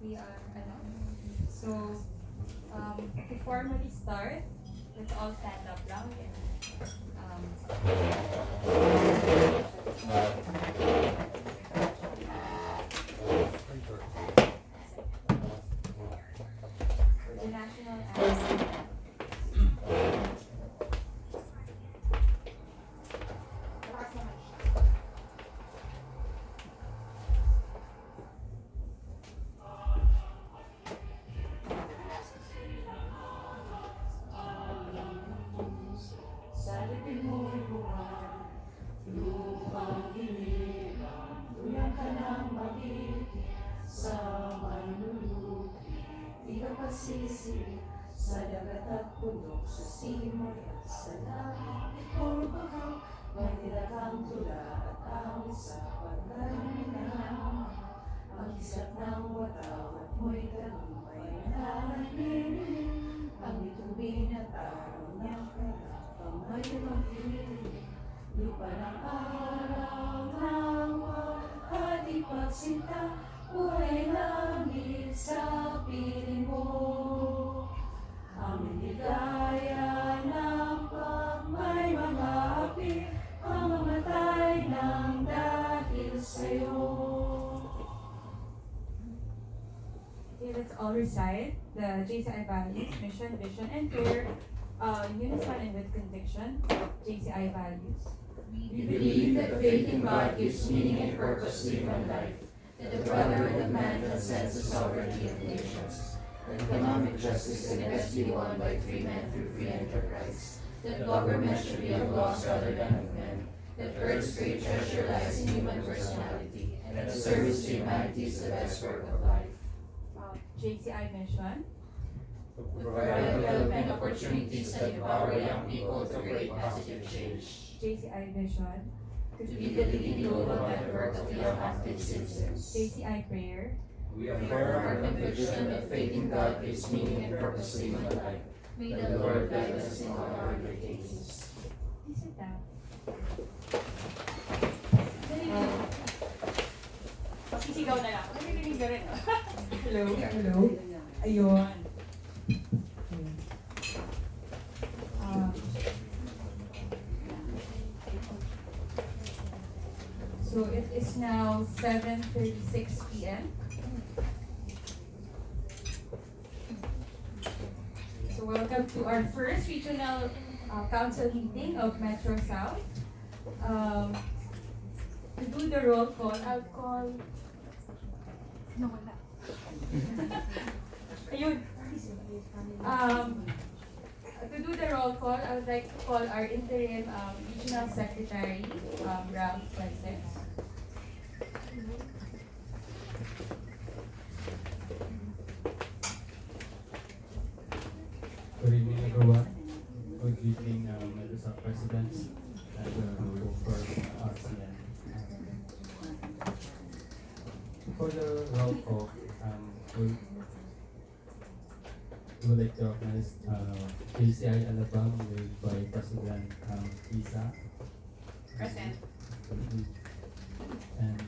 we are, so, to formally start, let's all stand up lang. The national anthem. Sisi sa dagat at bundok, sa simot at sa langit, puro bakaw, may nilagang tula at awit sa pagkalinang. Ang isap ng wataw at mo'y tagumpay na nililin, ang itubig at araw ng kalapang may magdilim. Lupa ng araw ng paghati pagsinta, buhay langit sa piling mo. Ang ligaya ng may mga api, ang mamatay ng dahil sa'yo. Okay, let's all recite the JCI values, mission, vision, and prayer in unison and with conviction. JCI values. We believe that faith in God gives meaning and purpose to human life, that the brotherhood of man transcends the sovereignty of nations, that economic justice can best be won by free men through free enterprise, that government should be of laws rather than of men, that Earth's great treasure lies in human personality, and that service to humanity is the best work of life. JCI mission. To provide development opportunities that empower young people to create positive change. JCI vision. To be the leading global network of young active citizens. JCI prayer. We affirm our conviction that faith in God gives meaning and purpose to human life. May the Lord guide us in all our undertakings. Please sit down. Sisigaw na lang. Narinig ka rin. Hello? Hello? Ayun. So it is now 7:36 p.m. So welcome to our first regional council meeting of Metro South. To do the roll call, I'll call... No, wala. Ayun. To do the roll call, I would like to call our interim regional secretary, Ralph Wessex. Good evening, everyone. Good evening, Metro South residents and for RCN. For the roll call, we would like to organize JCI Alabang led by President Isa. Present. And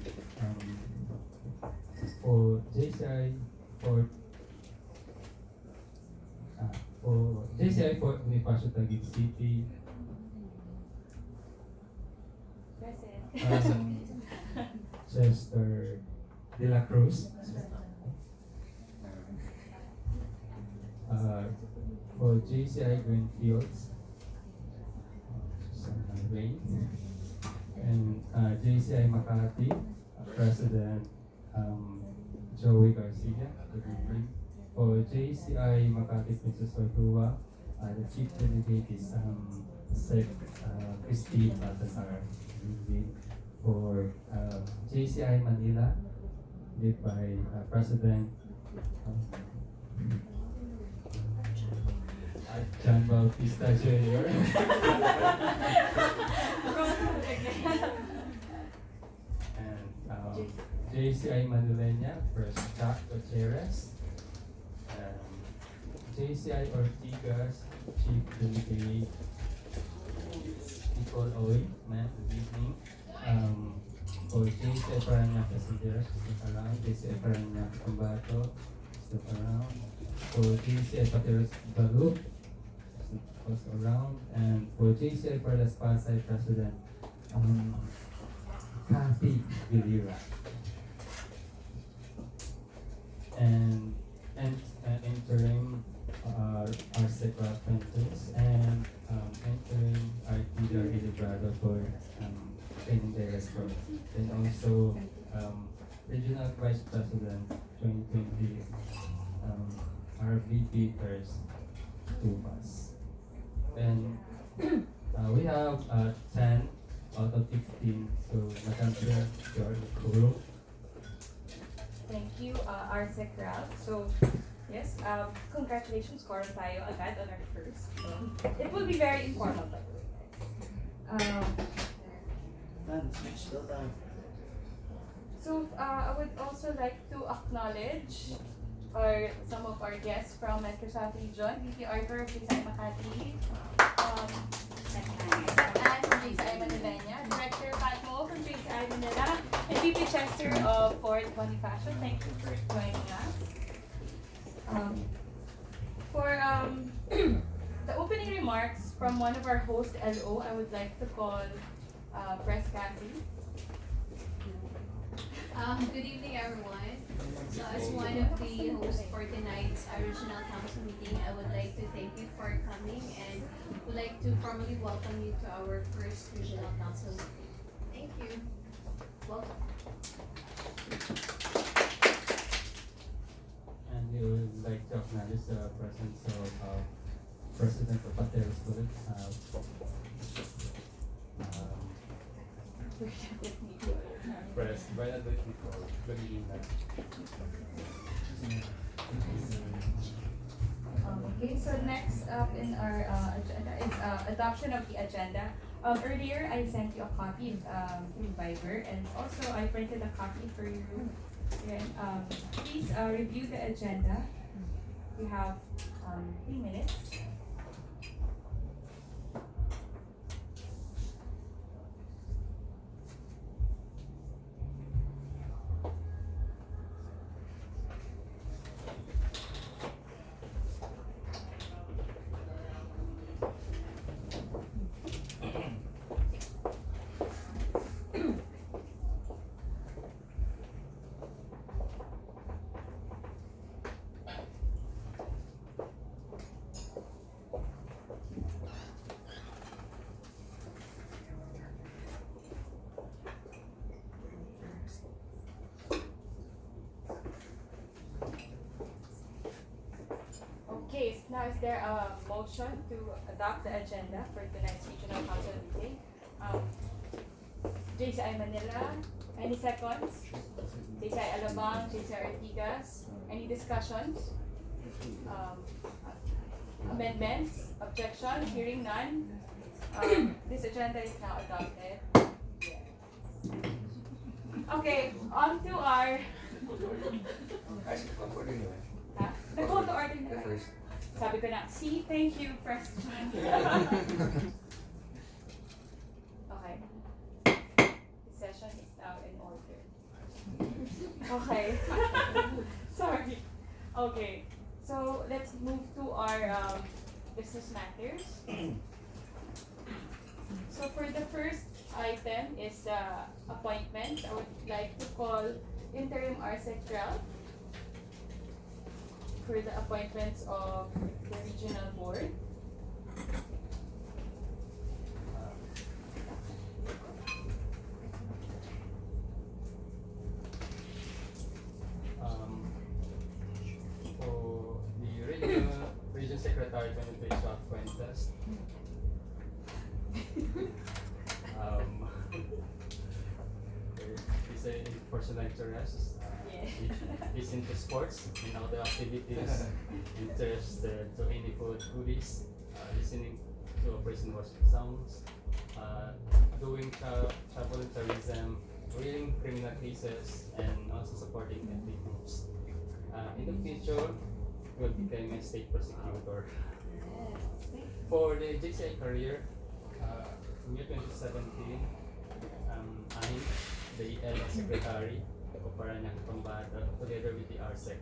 for JCI for JCI for Bonifacio Taguig City, Present. Chester De La Cruz. For JCI Greenfields, Rain, and JCI Makati, President Joey Garcia. Good evening. For JCI Makati Princess Tortua, the Chief Delegate is Christine Baltasar. Good evening. For JCI Manila, led by President John Bautista Jr. and JCI Manilena, First Jack Gutierrez, JCI Ortigas, Chief Delegate Nicole Oy, ma'am, good evening. For JCI Paranaque Passengers, JCI Paranaque Combato, for JCI Pateros Balu, also around, and for JCI Perlas Pasay President, Kathy Vilira. And interim RSEC apprentice and interim IT Librado for training director. And also regional vice president 2020 RV Peters Tubas. And we have 10 out of 15, so Madam Chair, you're the Thank you, RSEC Ralph. So, yes, congratulations, score tayo agad on our first. So, it will be very informal, by the way, guys. So, I would also like to acknowledge some of our guests from Metro South Region, VP Arthur of JCI Makati, Anne from JCI Manila, Director Patmo from JCI Manila, and VP Chester of Fort Bonifacio. Thank you for joining us. For the opening remarks from one of our host LO, I would like to call Press Kathy. Good evening, everyone. So, as one of the hosts for tonight's regional council meeting, I would like to thank you for coming and would like to formally welcome you to our first regional council meeting. Thank you. Welcome. And we would like to acknowledge the presence of President of Pateros Balu, Press, Brian Nicole, good evening. Okay, so next up in our agenda is adoption of the agenda. Earlier, I sent you a copy through Viber, and also I printed a copy for you. And, please review the agenda. We have 3 minutes. Okay, so now is there a motion to adopt the agenda for tonight's regional council meeting? JCI Manila, any seconds? JCI Alabang, JCI Ortigas, any discussions? Amendments, objections, hearing none? This agenda is now adopted. Okay, on to our... Ha? Nag-go to order na kayo. Sabi ko na, see, thank you, President. Okay. The session is now in order. Okay. Sorry. Okay. So, let's move to our business matters. So, for the first item is appointment. I would like to call interim RSEC Ralph for the appointments of the regional board. For the region secretary 23 South Fuentes, he's a personal interest. He's into sports and other activities, interested to any foodies, listening to operation worship songs, doing travel and tourism, reading criminal cases, and also supporting ethnic groups. In the future, will become a state prosecutor. For the JCI career, in year 2017, I'm the LA secretary para niyang pambata together with the RSEC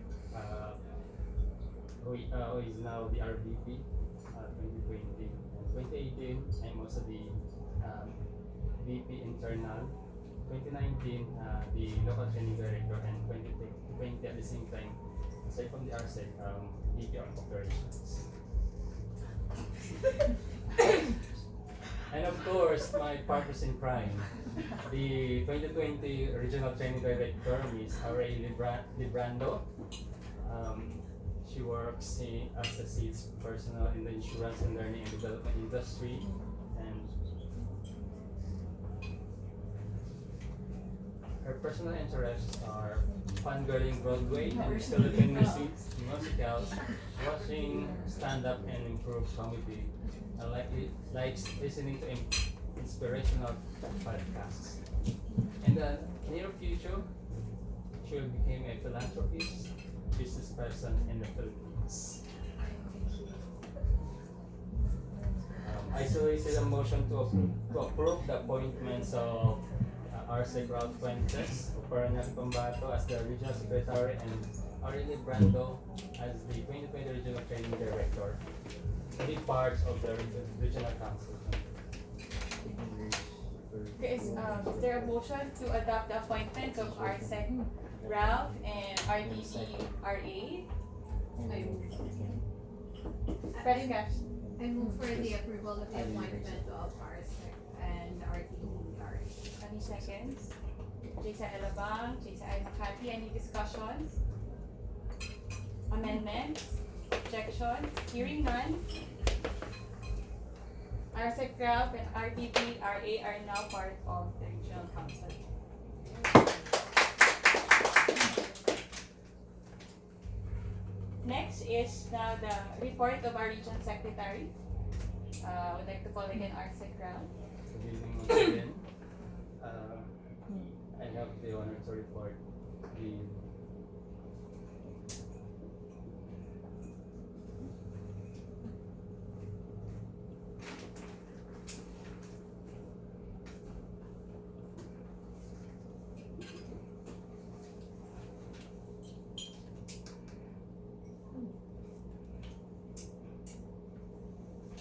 who is now the RVP 2020 and 2018. I'm also the VP internal. 2019, the local training director, and 2020 at the same time, aside from the RSEC, VP of operations. And of course, my partners in crime, the 2020 Regional Training Director, Ms. Aureli Librando. She works as a sales personnel in the insurance and learning and development industry. And her personal interests are fangirling Broadway and Philippine musicals, watching stand-up and improve comedy. Likes listening to inspirational podcasts. In the near future, she will become a philanthropist, business person in the Philippines. I solicited a motion to approve the appointments of RSEC Route Fuentes, Paranaque Pambato as the Regional Secretary, and Aureli Brando as the 2020 Regional Training Director. Be part of the Regional Council. Okay, is there a motion to adopt the appointments of RSEC Ralph and RDCRA? President, I move for the approval of the appointment of RSEC and RTDRA. any seconds? JCI Alabang, JCI Makati, any discussions? Amendments? Objections? Hearing none. RSEC Ralph and RDCRA are now part of the Regional Council. Next is now the report of our Region Secretary. I would like to call again RSEC Ralph. Good evening once again. I have the honor to report the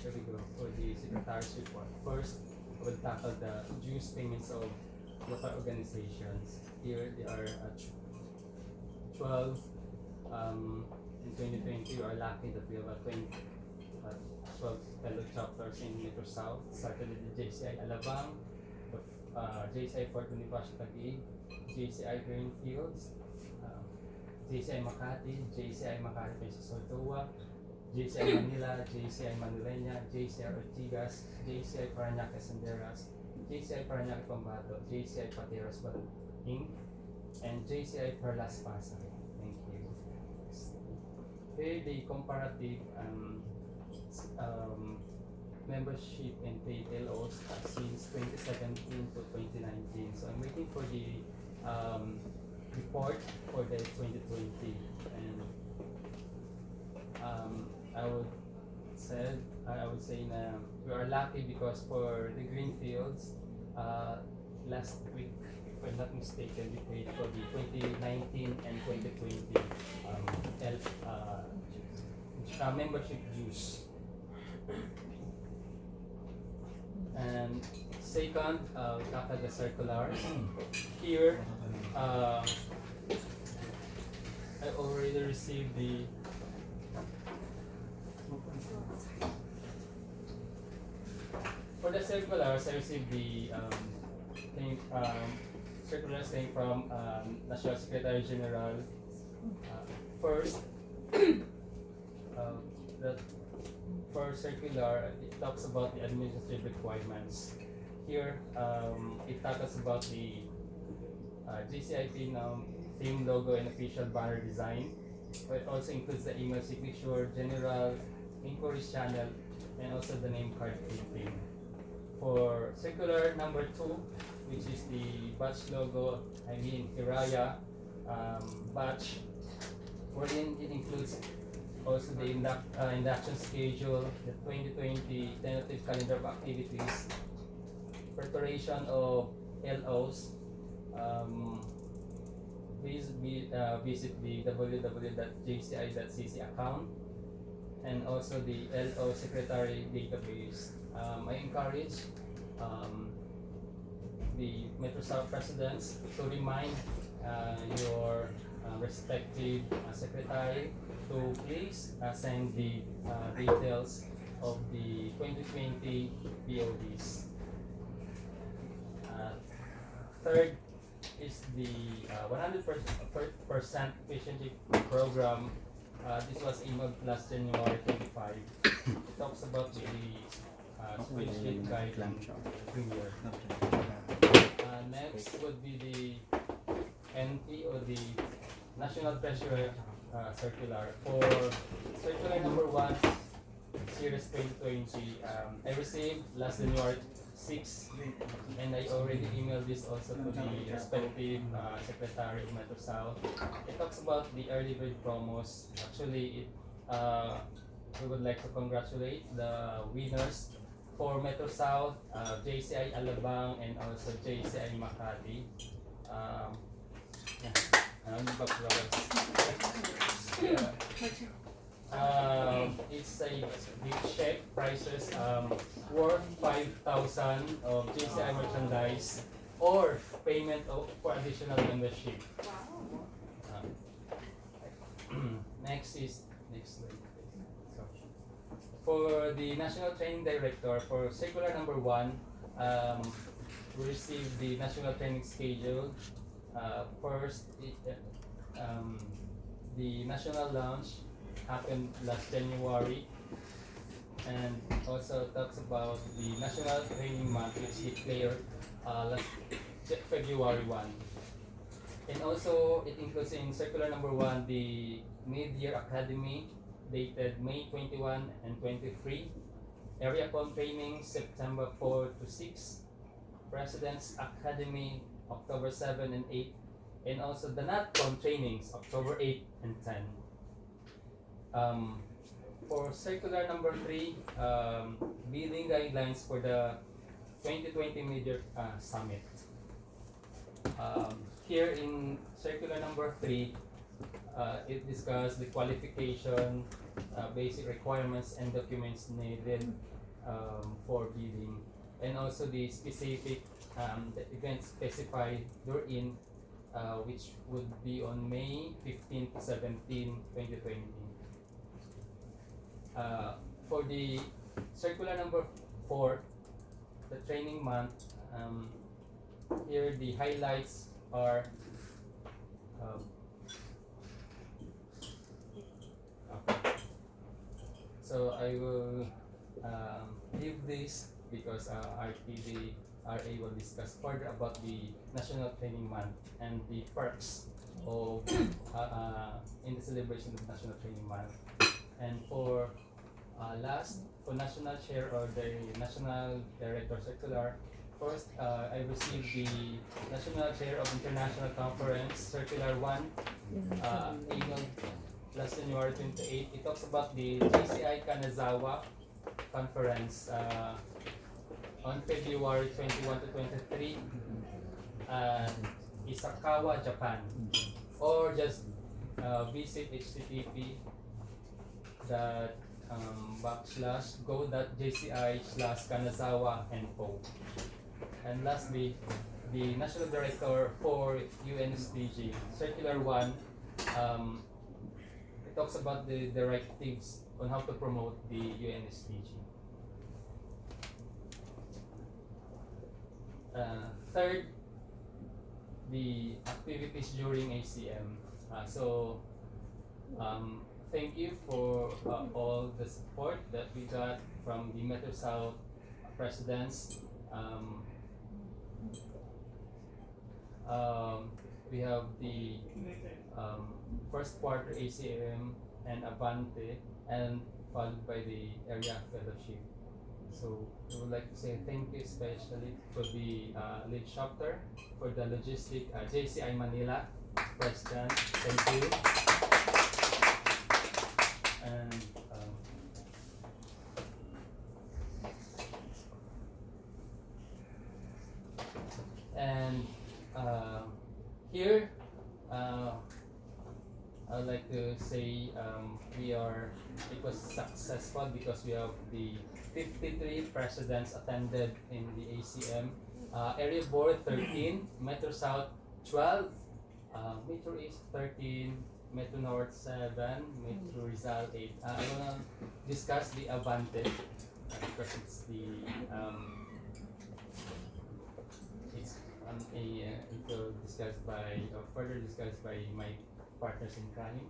Here we go for the Secretary's report. First, I will tackle the dues payments of local organizations. Here they are 12 in 2020. We are lucky that we have 12 fellow chapters in Metro South. Started with the JCI Alabang, the JCI Fort Bonifacio Taguig, JCI Greenfields, JCI Makati, JCI Makati Princess Altoa, JCI Manila, JCI Manilena, JCI Ortigas, JCI Paranaque Senderas, JCI Paranaque Pambato, JCI Pateros Inc., and JCI Perlas Pasay. Thank you. Here the comparative membership and paid LOs since 2017 to 2019. So I'm waiting for the report for the 2020, and I would say na we are lucky because for the Greenfields, last week, if I'm not mistaken, we paid for the 2019 and 2020 membership dues. And second, we tackle the circulars. Here, I already received the for the circulars. I received the circulars came from National Secretary General. First, the first circular, it talks about the administrative requirements. Here, it tackles about the JCI theme logo and official banner design. But it also includes the email signature, general inquiries channel, and also the name card printing. For circular number 2, which is the batch logo, Iraya batch, wherein it includes also the induction schedule, the 2020 tentative calendar of activities, preparation of LOs, please visit the www.jci.cc account and also the LO Secretary database. I encourage the Metro South presidents to remind your respective secretary to please send the details of the 2020 PODs. Third is the 100% efficiency program. This was emailed last January 25. It talks about the spreadsheet guide and premier. Next would be the NT or the National Treasurer Circular. For Circular number 1, Series 2020, I received last January 6, and I already emailed this also to the respective Secretary of Metro South. It talks about the early bird promos. Actually, we would like to congratulate the winners for Metro South, JCI Alabang, and also JCI Makati. It's a gift check prices worth 5,000 of JCI merchandise or payment for additional membership. Next slide. So, for the National Training Director, for Circular number 1, we received the National Training Schedule. First, the national launch happened last January, and also talks about the National Training Month, which declared last February 1. And also, it includes in Circular number 1 the Mid-Year Academy dated May 21 and 23, Area Com Training September 4 to 6, President's Academy October 7 and 8, and also the NatCom trainings October 8 and 10. For Circular number 3, bidding guidelines for the 2020 Mid-Year Summit. Here in Circular number 3, it discussed the qualification, basic requirements and documents needed for bidding, and also the specific the events specified therein, which would be on May 15 to 17, 2020. For the Circular number 4, the training month, here the highlights are so I will leave this because RTD RA will discuss further about the National Training Month and the perks of in the celebration of National Training Month. And for for National Chair or the National Director Circular, first I received the National Chair of International Conference Circular 1, emailed last January 28. It talks about the JCI Kanazawa Conference on February 21 to 23 Isakawa, Japan, or just visit http /go.jci/Kanazawa-info. And lastly, the National Director for UNSDG Circular 1, it talks about the directives on how to promote the UNSDG. Third, the activities during ACM. Thank you for all the support that we got from the Metro South presidents. We have the first quarter ACM and Avante, and followed by the area fellowship. So we would like to say thank you especially for the lead chapter, for the logistic JCI Manila president. Thank you. And here say it was successful because we have the 53 presidents attended in the ACM. Area Board 13, Metro South 12, Metro East 13, Metro North 7, Metro Rizal 8. I wanna discuss the Avante because it's the further discussed by my partners in crime,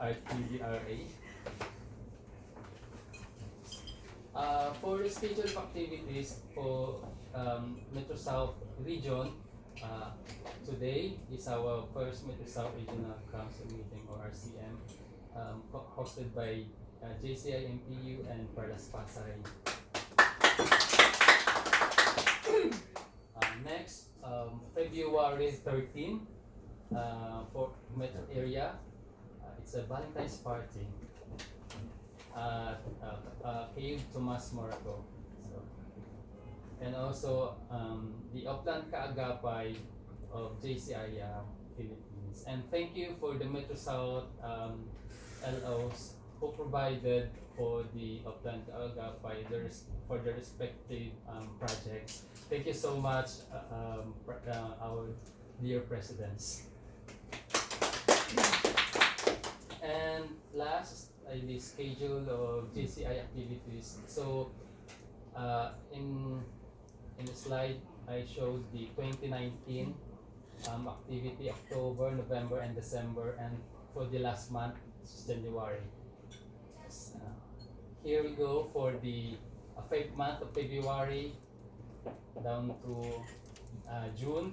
RTVRA. For the schedule of activities for Metro South region, today is our first Metro South Regional Council meeting or RCM, hosted by JCI MPU and Parlas Pasay. Next, February 13, for Metro area, it's a Valentine's party at Cave Tomas Morato. So, and also the Upland Kaagapay of JCI Philippines. And thank you for the Metro South LOs who provided for the Upland Kaagapay for the respective projects. Thank you so much, our dear presidents. And last, the schedule of JCI activities. So, in the slide, I showed the 2019 activity, October, November, and December, and for the last month, January. Yes, here we go for the month of February down to June.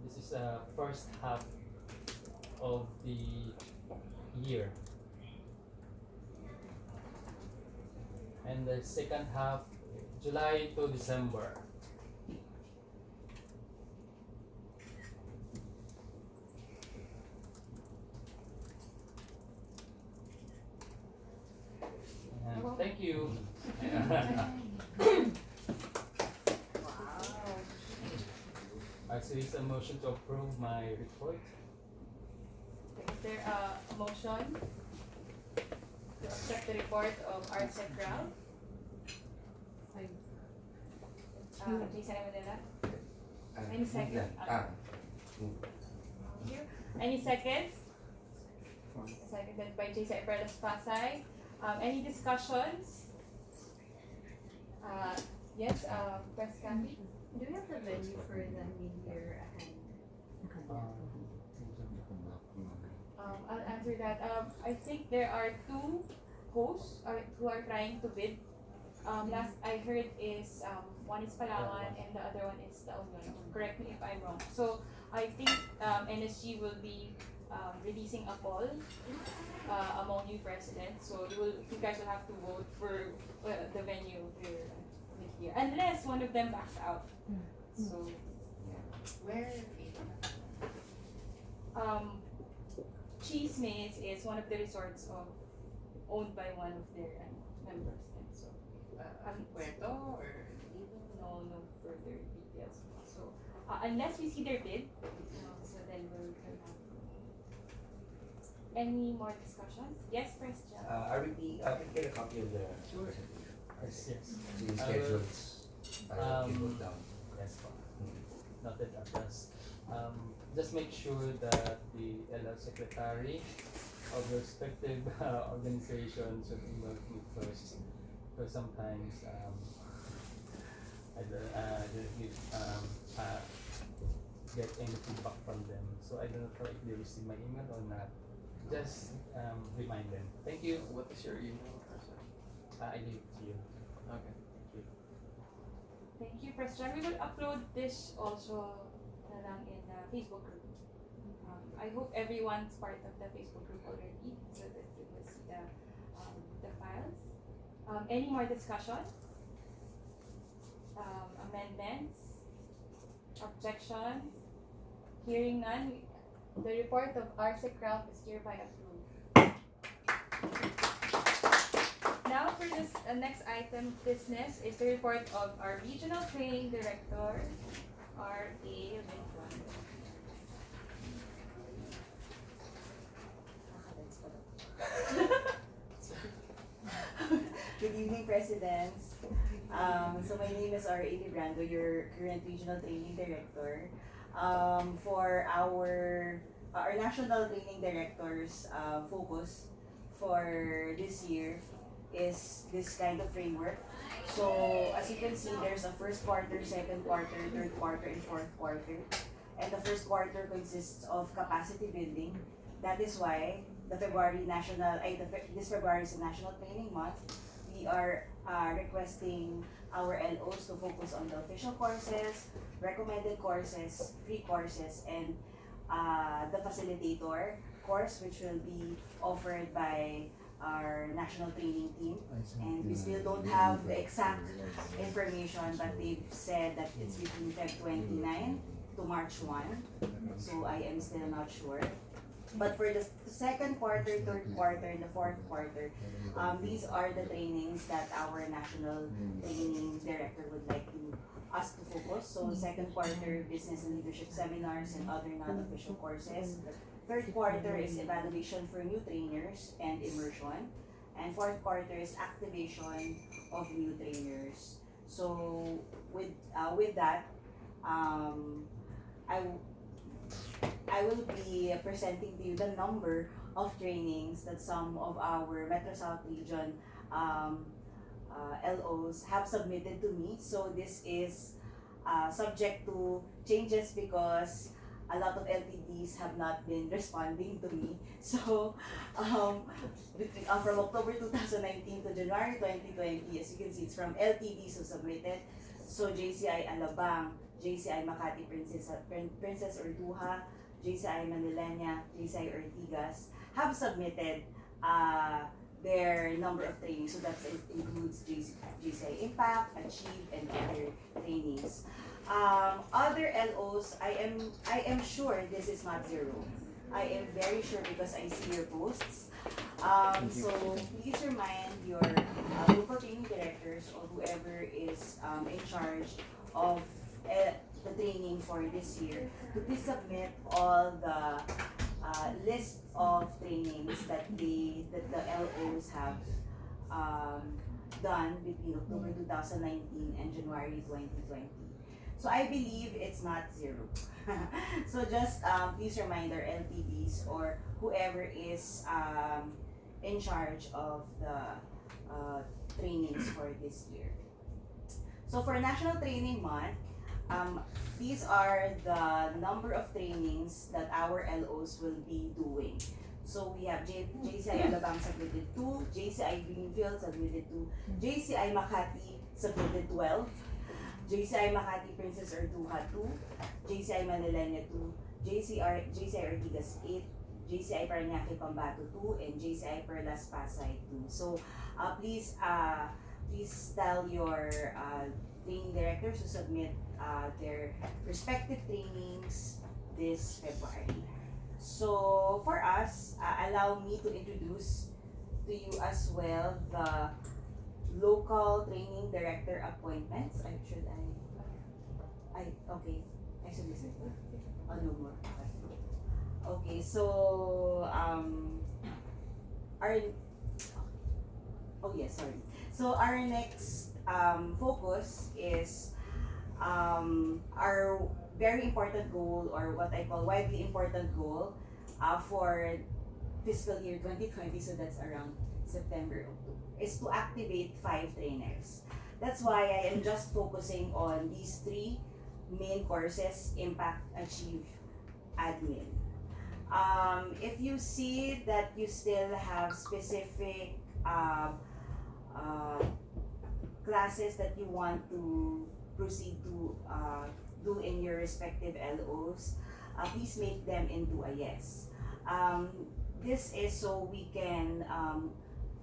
This is first half of the year, and the second half, July to December. And thank you. Actually, it's a motion to approve my report. Is there a motion to accept the report of our Central? JCI Manila? Any second? Thank you. Any seconds? Seconded by JCI Parlas Pasay. Any discussions? Yes, Press Candy? Do we have the venue for the mid-year ahead? I'll answer that. I think there are two hosts who are trying to bid. Last I heard is one is Palawan and the other one is La Union. Correct me if I'm wrong. So I think NSG will be releasing a poll among you presidents. So you guys will have to vote for the venue here, unless one of them backs out. So Where? Cheese Maze is one of the resorts owned by one of their members. And so Puerto or no further details. So unless we see their bid, so then we'll have. Any more discussions? Yes, Press Jam. I can get a copy of the Yes. the schedules. Put down. Yes, noted address. Just make sure that the LL secretary of the respective organization should email me first, because sometimes I don't get any feedback from them, so I don't know if they receive my email or not. Just remind them. Thank you. What is your email address? I leave it to you. Okay. Thank you. Thank you, Press Jam. We will upload this also na lang in the Facebook group. I hope everyone's part of the Facebook group already, so that you will see the files. Any more discussions? Amendments? Objections? Hearing none, the report of RSEC Ralph is hereby approved. Now for this next item business is the report of our Regional Training Director, Good evening, Presidents. So my name is R.A. Brando, your current Regional Training Director. For our National Training Director's focus for this year is this kind of framework. So as you can see, there's a first quarter, second quarter, third quarter, and fourth quarter. And the first quarter consists of capacity building. That is why this February is a National Training Month. We are requesting our LOs to focus on the official courses, recommended courses, free courses, and the facilitator course, which will be offered by our national training team. And we still don't have the exact information, but they've said that it's between Feb 29 to March 1. So I am still not sure. But for the second quarter, third quarter, and the fourth quarter, these are the trainings that our national training director would like us to focus. So second quarter, business and leadership seminars and other non-official courses. Third quarter is evaluation for new trainers and immersion. And fourth quarter is activation of new trainers. So with that, I will be presenting to you the number of trainings that some of our Metro South region LOs have submitted to me. So this is subject to changes because a lot of LTDs have not been responding to me. So from October 2019 to January 2020, as you can see, it's from LTDs who submitted. So JCI Alabang, JCI Makati Princess Orduha, JCI Manilena, JCI Ortigas have submitted their number of trainings. So that includes JCI Impact, Achieve, and other trainings. Other LOs, I am sure this is not zero. I am very sure because I see your posts. So please remind your local training directors or whoever is in charge of the training for this year to please submit all the list of trainings that the LOs have done between October 2019 and January 2020. So I believe it's not zero. So just please remind our LTDs or whoever is in charge of the trainings for this year. So for National Training Month, these are the number of trainings that our LOs will be doing. So we have JCI Alabang submitted 2, JCI Greenfield submitted 2, JCI Makati submitted 12, JCI Makati Princess Orduha 2, JCI Manilena 2, JCI Ortigas 8, JCI Parañaque Pambato 2, and JCI Perlas Pasay 2. So please tell your training directors to submit their respective trainings this February. So for us, allow me to introduce to you as well the local training director appointments. Okay. Actually, no more. Okay, so So our next focus is our very important goal, or what I call widely important goal, for fiscal year 2020, so that's around September, October, is to activate 5 trainers. That's why I am just focusing on these 3 main courses: Impact, Achieve, Admin. If you see that you still have specific classes that you want to proceed to do in your respective LOs, please make them into a yes. This is so we can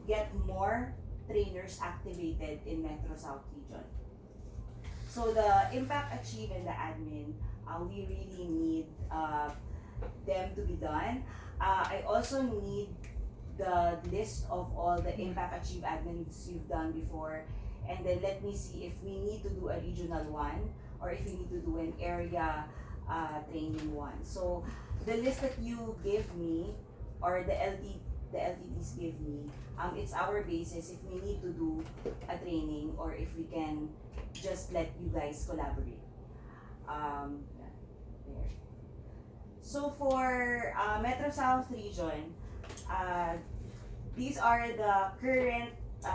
get more trainers activated in Metro South region. So the Impact, Achieve, and the Admin, we really need them to be done. I also need the list of all the Impact, Achieve, Admins you've done before, and then let me see if we need to do a regional one. or if you need to do an area training 1. So the list that you give me, or the LTDs give me, it's our basis if we need to do a training or if we can just let you guys collaborate. There. So for Metro South region, these are the current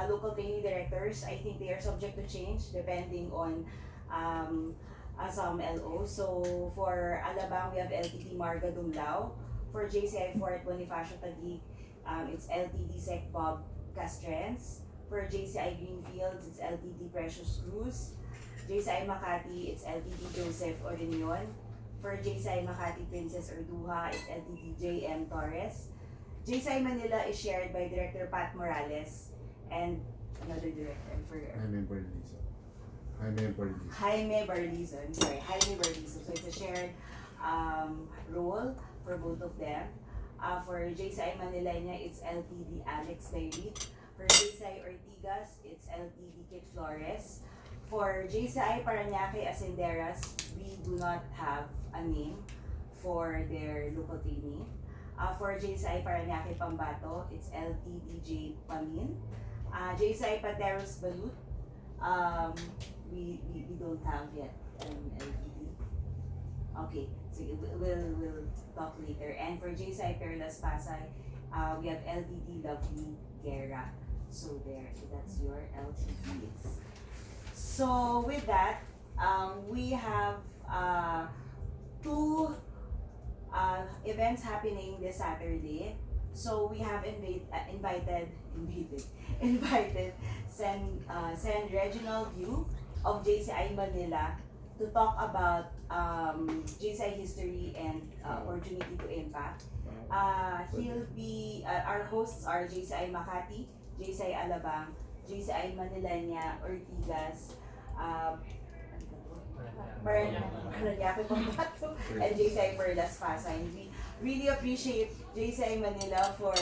local training directors. I think they are subject to change depending on some LO. So for Alabang, we have LTD Marga Dumlao. For JCI Fort Bonifacio Taguig, it's LTD Sec Bob Castrens. For JCI Greenfields, it's LTD Precious Cruz. JCI Makati, it's LTD Joseph Orinion. For JCI Makati Princess Orduha, it's LTD J.M. Torres. JCI Manila is shared by Director Pat Morales and another director for Jaime Barlizon. So it's a shared role for both of them. For JCI Manila, it's LTD Alex Dairit. For JCI Ortigas, it's LTD Kit Flores. For JCI Parañaque Asenderas, we do not have a name for their local training. For JCI Parañaque Pambato, it's LTDJ Pamin. JCI Pateros Balut, we don't have yet an LTD. Okay, so we'll talk later. And for JCI Perlas Pasay, we have LTD Lovely Guerra. So that's your LTDs. So with that, we have 2 events happening this Saturday. So we have invited Sen Reginald Yu of JCI Manila to talk about JCI history and opportunity to impact. He'll be our hosts are JCI Makati, JCI Alabang, JCI Manilanya, Ortigas, Parañaque Pambato, and JCI Perlas Pasay. We really appreciate JCI Manila for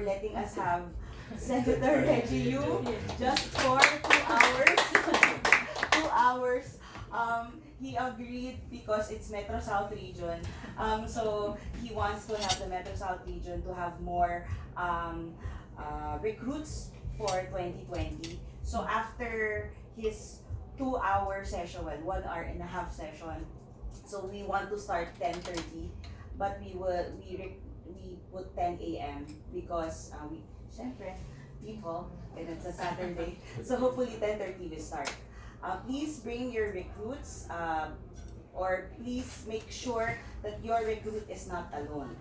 letting us have Senator Reggie Yu just for 2 hours. 2 hours. He agreed because it's Metro South region. So he wants to have the Metro South region to have more recruits for 2020. So after his 2-hour session, 1 hour and a half session, so we want to start 10:30, but we put 10 a.m. because syempre, people, and it's a Saturday, so hopefully 10:30 we start. Please bring your recruits, or please make sure that your recruit is not alone.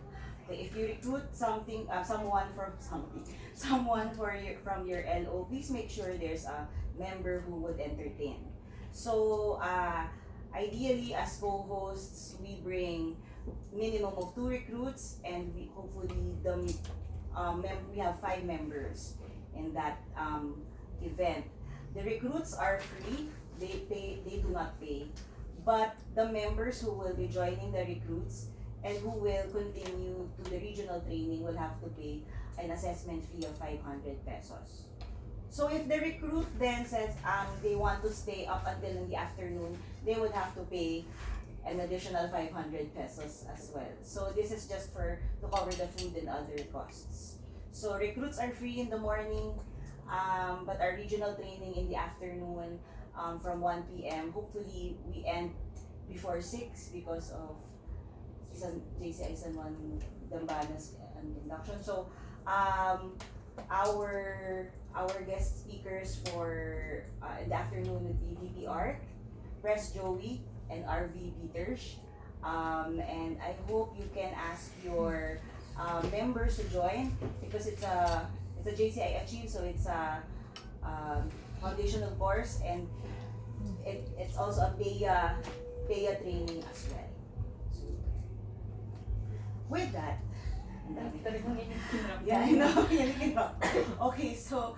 Okay, if you recruit someone from your LO, please make sure there's a member who would entertain. So ideally, as co-hosts, we bring minimum of 2 recruits, and we hopefully we have 5 members in that event. The recruits are free; they do not pay, but the members who will be joining the recruits and who will continue to the regional training will have to pay an assessment fee of 500 pesos. So if the recruit then says they want to stay up until in the afternoon, they would have to pay an additional 500 pesos as well. So this is just to cover the food and other costs. So recruits are free in the morning, but our regional training in the afternoon from 1 p.m. Hopefully we end before 6 because of JCI San Juan Dambana's induction. So our guest speakers for in the afternoon would be VP Art, Press Joey, and RV Peters. And I hope you can ask your members to join because it's a JCI Achieve, so it's a foundational course, and it's also a PEA training as well. So, with that, yeah, I know. Okay, so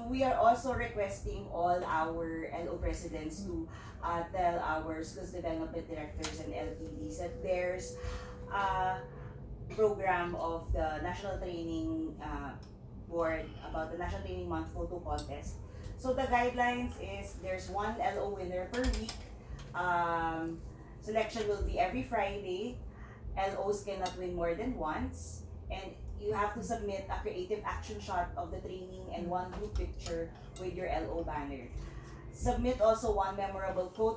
we are also requesting all our LO presidents to tell our schools development directors and LTDs that there's a program of the National Training Board about the National Training Month photo contest. So the guidelines is there's 1 LO winner per week. Selection will be every Friday. LOs cannot win more than once. And you have to submit a creative action shot of the training and one group picture with your LO banner. Submit also one memorable quote